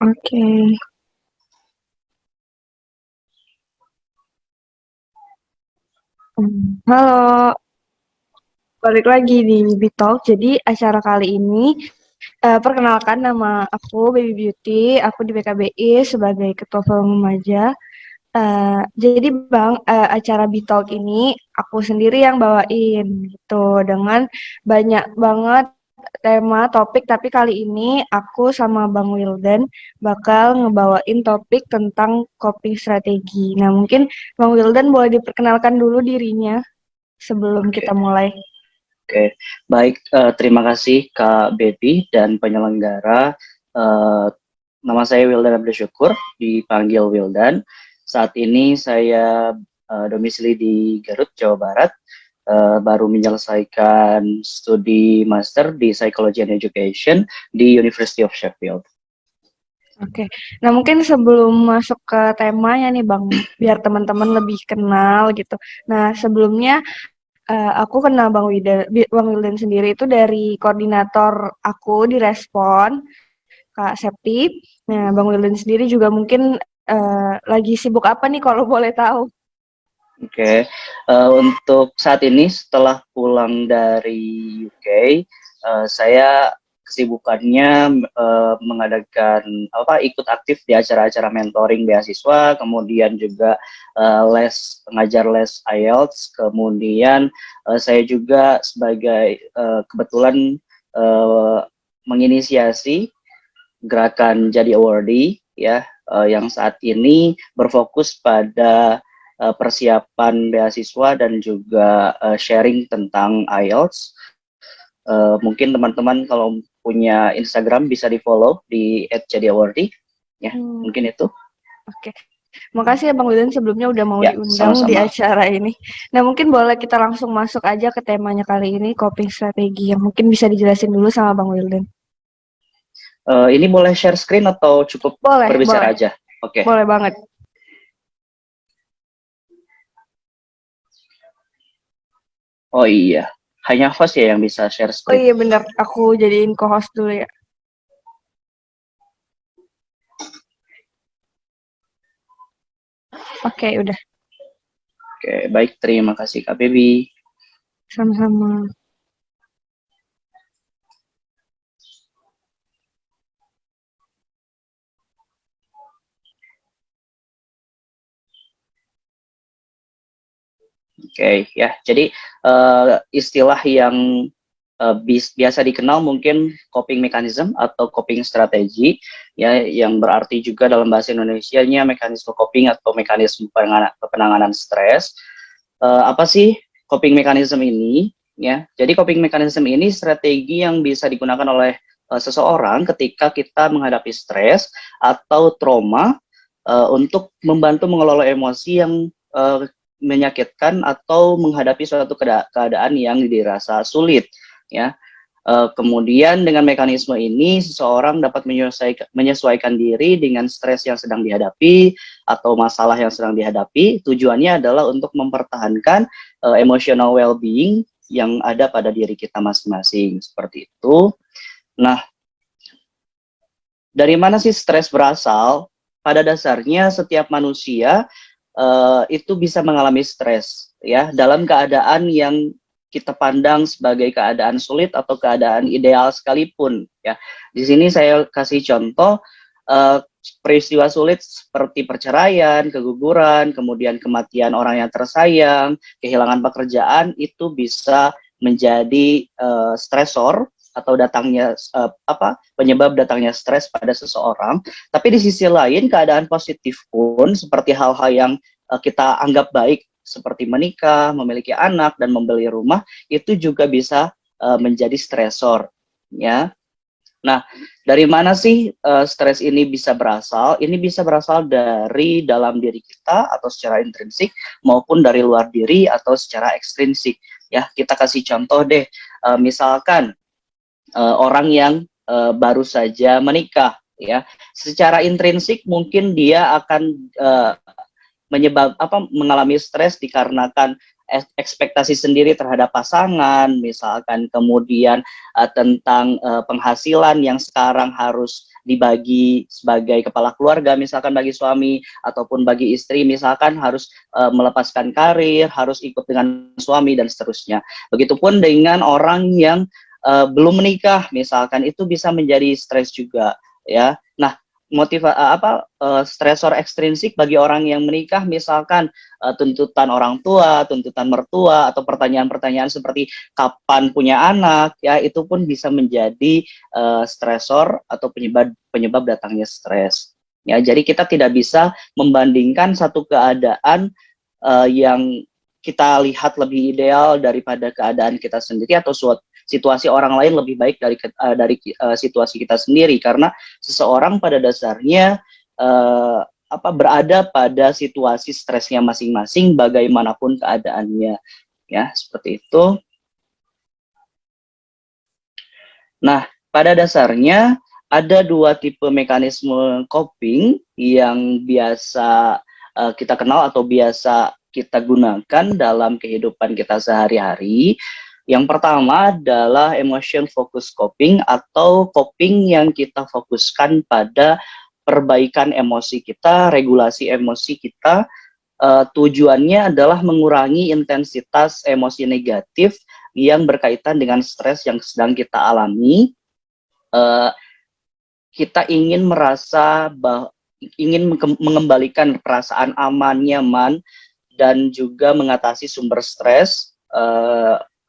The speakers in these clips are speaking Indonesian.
Oke. Halo, balik lagi di Bitalk. Jadi acara kali ini, perkenalkan nama aku Baby Beauty, aku di BKBI sebagai Ketua Forum Remaja. Jadi Bang, acara Bitalk ini aku sendiri yang bawain gitu dengan banyak banget tema topik, tapi kali ini aku sama Bang Wildan bakal ngebawain topik tentang coping strategi. Nah, mungkin Bang Wildan boleh diperkenalkan dulu dirinya sebelum Oke, kita mulai. oke. Baik, terima kasih Kak Betty dan penyelenggara. Eh, Nama saya Wildan Abdul Syukur, dipanggil Wildan. Saat ini saya domisili di Garut, Jawa Barat. Baru menyelesaikan studi master di Psychology and Education di University of Sheffield. Oke, nah mungkin sebelum masuk ke temanya nih Bang, biar teman-teman lebih kenal gitu. Nah sebelumnya aku kenal Bang Wildan sendiri itu dari koordinator aku di Respon, Kak Septi. Nah Bang Wildan sendiri juga mungkin lagi sibuk apa nih kalau boleh tahu? Oke, untuk saat ini setelah pulang dari UK, saya kesibukannya mengadakan ikut aktif di acara-acara mentoring beasiswa, kemudian juga ngajar les IELTS, kemudian saya juga sebagai kebetulan uh, menginisiasi gerakan Jadi Awardee ya, yang saat ini berfokus pada persiapan beasiswa dan juga sharing tentang IELTS. Mungkin teman-teman kalau punya Instagram bisa di-follow di @jadiawardee ya, mungkin itu. Oke. Makasih ya Bang Wildan sebelumnya udah mau Ya, diundang di sama-sama. acara ini. Nah mungkin boleh kita langsung masuk aja ke temanya kali ini, coping strategi yang mungkin bisa dijelasin dulu sama Bang Wildan. Ini boleh share screen atau cukup Boleh, boleh, berbicara aja? Oke. boleh banget. Oh iya, hanya host ya yang bisa share Oh screen. iya bener, aku jadiin co-host dulu ya. Oke, udah. Oke, baik, terima kasih Kak Baby. Sama-sama. Oke, ya. Jadi istilah yang biasa dikenal mungkin coping mechanism atau coping strategi, ya, yang berarti juga dalam bahasa Indonesianya mekanisme coping atau mekanisme penanganan stres. Apa sih coping mechanism ini? Ya, jadi coping mechanism ini strategi yang bisa digunakan oleh seseorang ketika kita menghadapi stres atau trauma untuk membantu mengelola emosi yang menyakitkan atau menghadapi suatu keadaan yang dirasa sulit, ya. Kemudian dengan mekanisme ini seseorang dapat menyesuaikan diri dengan stres yang sedang dihadapi atau masalah yang sedang dihadapi. Tujuannya adalah untuk mempertahankan emotional well-being yang ada pada diri kita masing-masing, seperti itu. Nah, dari mana sih stres berasal? Pada dasarnya setiap manusia itu bisa mengalami stres, ya, dalam keadaan yang kita pandang sebagai keadaan sulit atau keadaan ideal sekalipun, ya. Di sini saya kasih contoh peristiwa sulit seperti perceraian, keguguran, kemudian kematian orang yang tersayang, kehilangan pekerjaan, itu bisa menjadi stresor atau datangnya penyebab datangnya stres pada seseorang. Tapi di sisi lain keadaan positif pun seperti hal-hal yang kita anggap baik seperti menikah, memiliki anak dan membeli rumah itu juga bisa menjadi stresor, ya. Nah, dari mana sih stres ini bisa berasal? Ini bisa berasal dari dalam diri kita atau secara intrinsik maupun dari luar diri atau secara ekstrinsik. Ya, kita kasih contoh deh. Misalkan orang yang baru saja menikah, ya, secara intrinsik mungkin dia akan mengalami stres dikarenakan ekspektasi sendiri terhadap pasangan, misalkan kemudian tentang penghasilan yang sekarang harus dibagi sebagai kepala keluarga, misalkan bagi suami ataupun bagi istri, misalkan harus melepaskan karir, harus ikut dengan suami dan seterusnya. Begitupun dengan orang yang belum menikah, misalkan itu bisa menjadi stres juga, ya. Nah, stresor ekstrinsik bagi orang yang menikah, misalkan tuntutan orang tua, tuntutan mertua, atau pertanyaan-pertanyaan seperti kapan punya anak, ya itu pun bisa menjadi stresor atau penyebab datangnya stres. Ya, jadi kita tidak bisa membandingkan satu keadaan yang kita lihat lebih ideal daripada keadaan kita sendiri, atau situasi orang lain lebih baik dari situasi kita sendiri, karena seseorang pada dasarnya berada pada situasi stresnya masing-masing bagaimanapun keadaannya, ya seperti itu. Nah, pada dasarnya ada dua tipe mekanisme coping yang biasa kita kenal atau biasa kita gunakan dalam kehidupan kita sehari-hari. Yang pertama adalah emotion focus coping, atau coping yang kita fokuskan pada perbaikan emosi kita, regulasi emosi kita. Tujuannya adalah mengurangi intensitas emosi negatif yang berkaitan dengan stres yang sedang kita alami. Kita ingin ingin mengembalikan perasaan aman, nyaman, dan juga mengatasi sumber stres.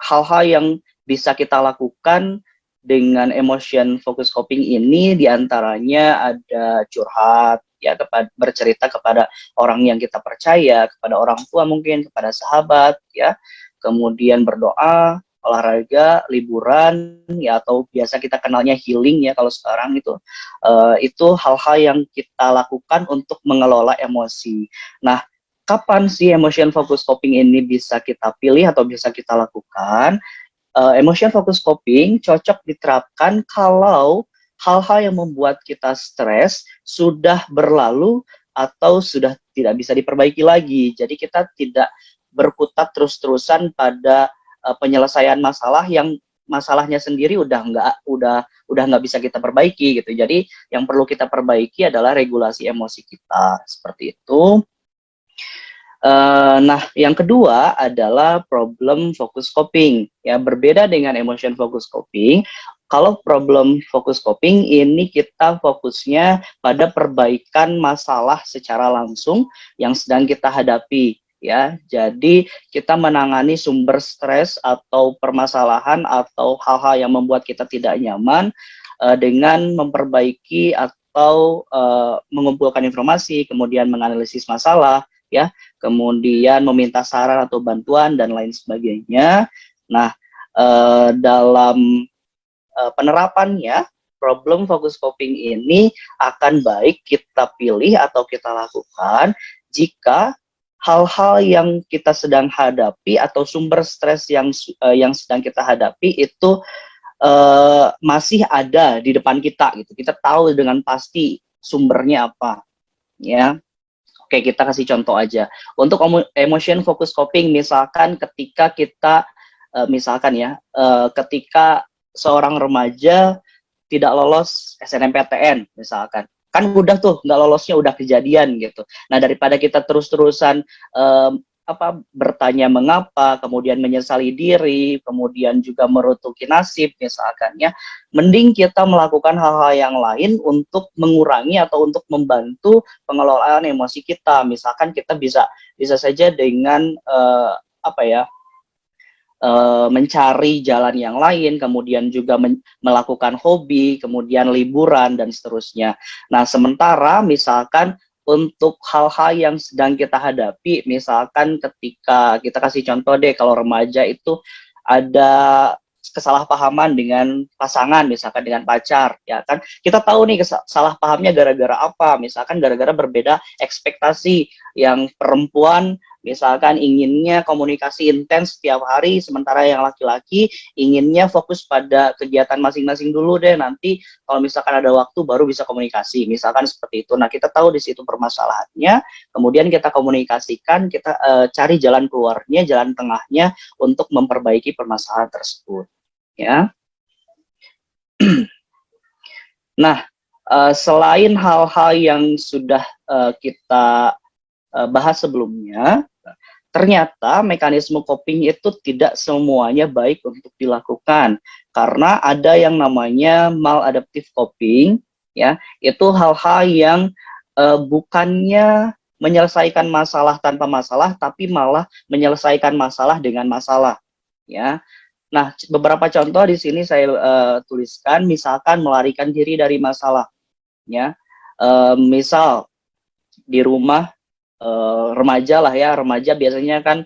Hal-hal yang bisa kita lakukan dengan emotion focus coping ini diantaranya ada curhat, ya, bercerita kepada orang yang kita percaya, kepada orang tua mungkin, kepada sahabat, ya, kemudian berdoa, olahraga, liburan, ya, atau biasa kita kenalnya healing, ya kalau sekarang itu hal-hal yang kita lakukan untuk mengelola emosi. Nah, kapan sih emotion focus coping ini bisa kita pilih atau bisa kita lakukan? Emotion focus coping cocok diterapkan kalau hal-hal yang membuat kita stres sudah berlalu atau sudah tidak bisa diperbaiki lagi. Jadi kita tidak berkutat terus-terusan pada penyelesaian masalah yang masalahnya sendiri udah nggak bisa kita perbaiki gitu. Jadi yang perlu kita perbaiki adalah regulasi emosi kita, seperti itu. Nah, yang kedua adalah problem focus coping. Ya, berbeda dengan emotion focus coping. Kalau problem focus coping ini kita fokusnya pada perbaikan masalah secara langsung yang sedang kita hadapi. Ya, jadi kita menangani sumber stres atau permasalahan atau hal-hal yang membuat kita tidak nyaman dengan memperbaiki atau mengumpulkan informasi, kemudian menganalisis masalah, ya, kemudian meminta saran atau bantuan dan lain sebagainya. Nah, dalam penerapannya, problem focus coping ini akan baik kita pilih atau kita lakukan jika hal-hal yang kita sedang hadapi atau sumber stres yang sedang kita hadapi itu masih ada di depan kita gitu. Kita tahu dengan pasti sumbernya apa, ya. Oke, kita kasih contoh aja. Untuk emotion focus coping, misalkan ketika kita ketika seorang remaja tidak lolos SNMPTN misalkan, kan udah tuh nggak lolosnya udah kejadian gitu. Nah, daripada kita terus-terusan bertanya mengapa, kemudian menyesali diri, kemudian juga merutuki nasib misalkan, ya, mending kita melakukan hal-hal yang lain untuk mengurangi atau untuk membantu pengelolaan emosi kita. Misalkan kita bisa saja dengan mencari jalan yang lain, kemudian juga melakukan hobi, kemudian liburan, dan seterusnya. Nah, sementara misalkan untuk hal-hal yang sedang kita hadapi, misalkan ketika kita kasih contoh deh, kalau remaja itu ada kesalahpahaman dengan pasangan, misalkan dengan pacar, ya kan, kita tahu nih salah pahamnya gara-gara apa, misalkan gara-gara berbeda ekspektasi, yang perempuan misalkan inginnya komunikasi intens setiap hari, sementara yang laki-laki inginnya fokus pada kegiatan masing-masing dulu deh, nanti kalau misalkan ada waktu baru bisa komunikasi, misalkan seperti itu. Nah, kita tahu di situ permasalahannya, kemudian kita komunikasikan, kita cari jalan keluarnya, jalan tengahnya untuk memperbaiki permasalahan tersebut, ya. Nah, selain hal-hal yang sudah kita bahas sebelumnya, ternyata mekanisme coping itu tidak semuanya baik untuk dilakukan, karena ada yang namanya maladaptive coping, ya, itu hal-hal yang bukannya menyelesaikan masalah tanpa masalah, tapi malah menyelesaikan masalah dengan masalah, ya. Nah, beberapa contoh di sini saya tuliskan, misalkan melarikan diri dari masalah, ya. Misal di rumah, remaja lah ya, remaja biasanya kan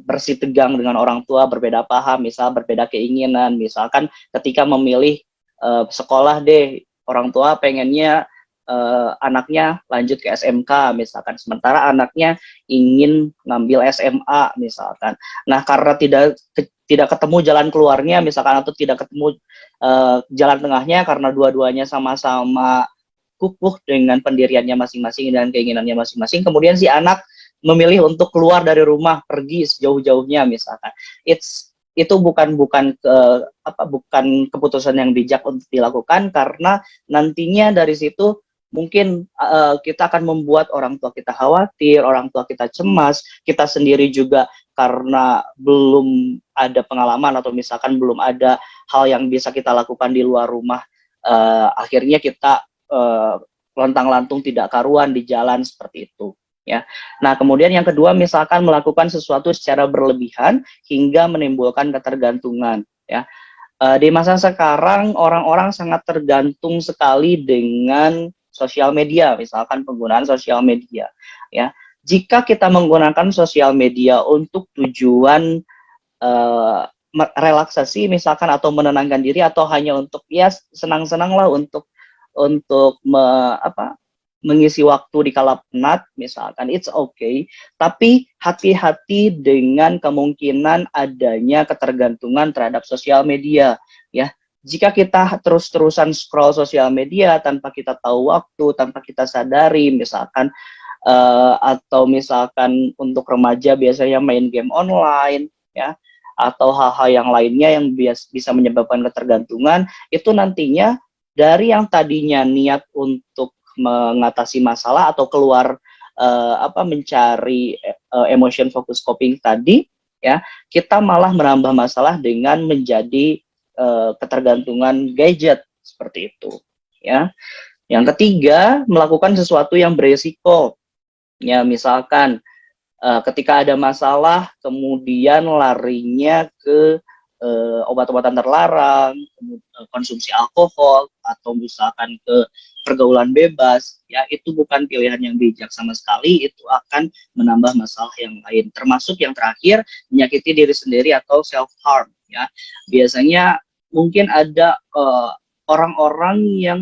bersih tegang dengan orang tua, berbeda paham, misal berbeda keinginan, misalkan ketika memilih sekolah deh, orang tua pengennya anaknya lanjut ke SMK misalkan, sementara anaknya ingin ngambil SMA misalkan. Nah, karena tidak ketemu jalan keluarnya misalkan, atau tidak ketemu jalan tengahnya karena dua-duanya sama-sama kukuh dengan pendiriannya masing-masing dan keinginannya masing-masing, kemudian si anak memilih untuk keluar dari rumah, pergi sejauh-jauhnya misalkan. Itu bukan keputusan yang bijak untuk dilakukan, karena nantinya dari situ mungkin kita akan membuat orang tua kita khawatir, orang tua kita cemas, kita sendiri juga karena belum ada pengalaman atau misalkan belum ada hal yang bisa kita lakukan di luar rumah, akhirnya kita lontang-lantung tidak karuan di jalan seperti itu, ya. Nah, kemudian yang kedua, misalkan melakukan sesuatu secara berlebihan hingga menimbulkan ketergantungan, ya. Di masa sekarang orang-orang sangat tergantung sekali dengan sosial media, misalkan penggunaan sosial media, ya. Jika kita menggunakan sosial media untuk tujuan relaksasi misalkan, atau menenangkan diri, atau hanya untuk ya senang-senang lah, untuk mengisi waktu di kala penat misalkan, it's okay, tapi hati-hati dengan kemungkinan adanya ketergantungan terhadap sosial media, ya. Jika kita terus-terusan scroll sosial media tanpa kita tahu waktu, tanpa kita sadari misalkan, atau misalkan untuk remaja biasanya main game online, ya, atau hal-hal yang lainnya yang bisa menyebabkan ketergantungan, itu nantinya dari yang tadinya niat untuk mengatasi masalah atau keluar mencari emotion focus coping tadi, ya, kita malah menambah masalah dengan menjadi ketergantungan gadget seperti itu, ya. Yang ketiga, melakukan sesuatu yang beresiko, ya, misalkan ketika ada masalah kemudian larinya ke obat-obatan terlarang, konsumsi alkohol, atau misalkan ke pergaulan bebas, ya, itu bukan pilihan yang bijak sama sekali, itu akan menambah masalah yang lain, termasuk yang terakhir, menyakiti diri sendiri atau self harm, ya. Biasanya mungkin ada orang-orang yang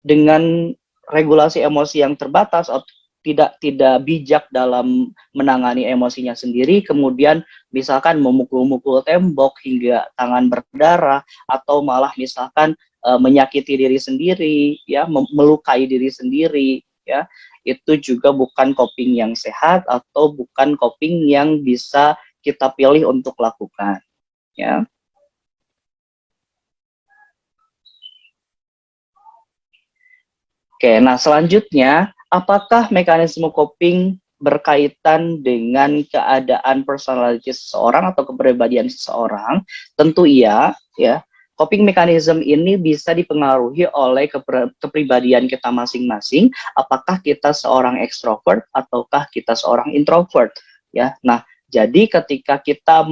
dengan regulasi emosi yang terbatas atau tidak bijak dalam menangani emosinya sendiri, kemudian misalkan memukul-mukul tembok hingga tangan berdarah, atau malah misalkan menyakiti diri sendiri, ya, melukai diri sendiri, ya. Itu juga bukan coping yang sehat, atau bukan coping yang bisa kita pilih untuk lakukan, ya. Oke, nah selanjutnya, apakah mekanisme coping berkaitan dengan keadaan personality seseorang atau kepribadian seseorang? Tentu iya, ya. Coping mechanism ini bisa dipengaruhi oleh kepribadian kita masing-masing, apakah kita seorang ekstrovert ataukah kita seorang introvert, ya. Nah, jadi ketika kita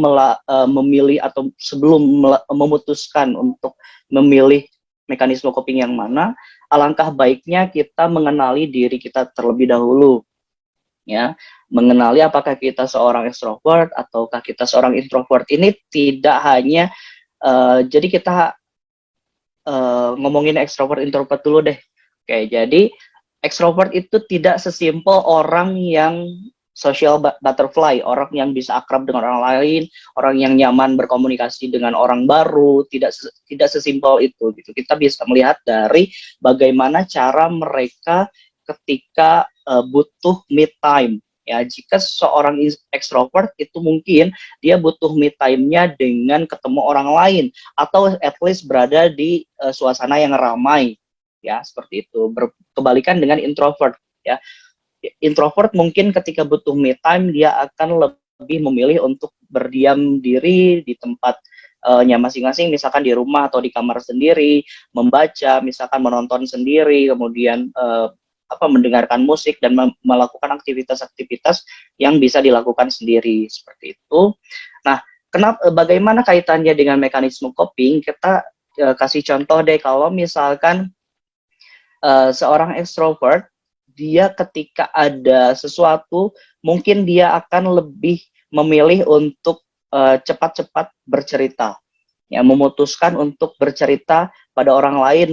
memilih atau sebelum memutuskan untuk memilih mekanisme coping yang mana, alangkah baiknya kita mengenali diri kita terlebih dahulu, ya. Mengenali apakah kita seorang extrovert ataukah kita seorang introvert. Ini tidak hanya jadi kita ngomongin extrovert introvert dulu deh. Oke, jadi Extrovert itu tidak sesimpel orang yang social butterfly, orang yang bisa akrab dengan orang lain, orang yang nyaman berkomunikasi dengan orang baru, tidak sesimpel itu gitu. Kita bisa melihat dari bagaimana cara mereka ketika butuh me time. Ya, jika seorang extrovert itu mungkin dia butuh me time-nya dengan ketemu orang lain atau at least berada di suasana yang ramai. Ya, seperti itu. Berkebalikan dengan introvert, ya. Introvert mungkin ketika butuh me time dia akan lebih memilih untuk berdiam diri di tempat nya masing-masing, misalkan di rumah atau di kamar sendiri, membaca, misalkan menonton sendiri, kemudian mendengarkan musik dan melakukan aktivitas-aktivitas yang bisa dilakukan sendiri seperti itu. Nah, bagaimana kaitannya dengan mekanisme coping? Kita kasih contoh deh, kalau misalkan seorang extrovert, dia ketika ada sesuatu, mungkin dia akan lebih memilih untuk cepat-cepat bercerita, ya, memutuskan untuk bercerita pada orang lain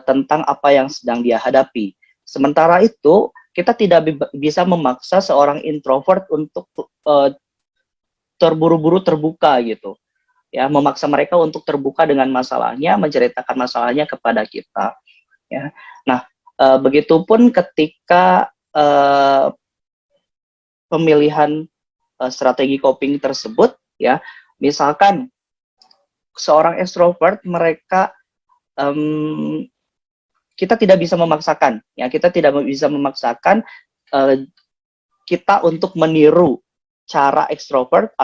tentang apa yang sedang dia hadapi. Sementara itu, kita tidak bisa memaksa seorang introvert untuk terburu-buru terbuka gitu, ya, memaksa mereka untuk terbuka dengan masalahnya, menceritakan masalahnya kepada kita, ya. Nah, begitupun ketika pemilihan strategi coping tersebut, ya, misalkan seorang extrovert, mereka kita tidak bisa memaksakan, ya, kita tidak bisa memaksakan kita untuk meniru cara extrovert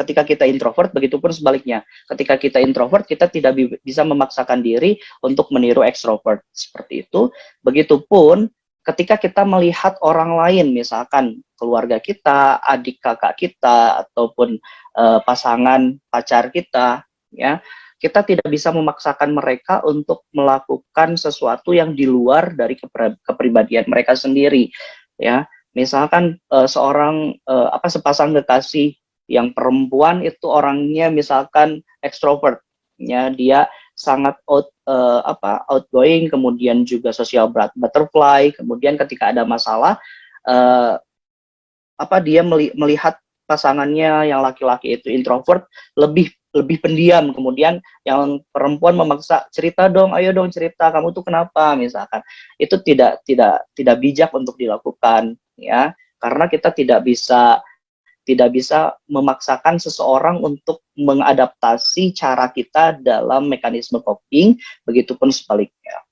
ketika kita introvert, begitupun sebaliknya. Ketika kita introvert, kita tidak bisa memaksakan diri untuk meniru extrovert, seperti itu. Begitupun ketika kita melihat orang lain, misalkan keluarga kita, adik kakak kita, ataupun pasangan pacar kita, ya, kita tidak bisa memaksakan mereka untuk melakukan sesuatu yang di luar dari kepribadian mereka sendiri, ya. Misalkan sepasang kekasih yang perempuan itu orangnya misalkan extrovert, ya, dia sangat outgoing, kemudian juga social butterfly, kemudian ketika ada masalah dia melihat pasangannya yang laki-laki itu introvert lebih pendiam, kemudian yang perempuan memaksa, cerita dong, ayo dong cerita, kamu tuh kenapa, misalkan. Itu tidak bijak untuk dilakukan, ya, karena kita tidak bisa memaksakan seseorang untuk mengadaptasi cara kita dalam mekanisme coping, begitupun sebaliknya.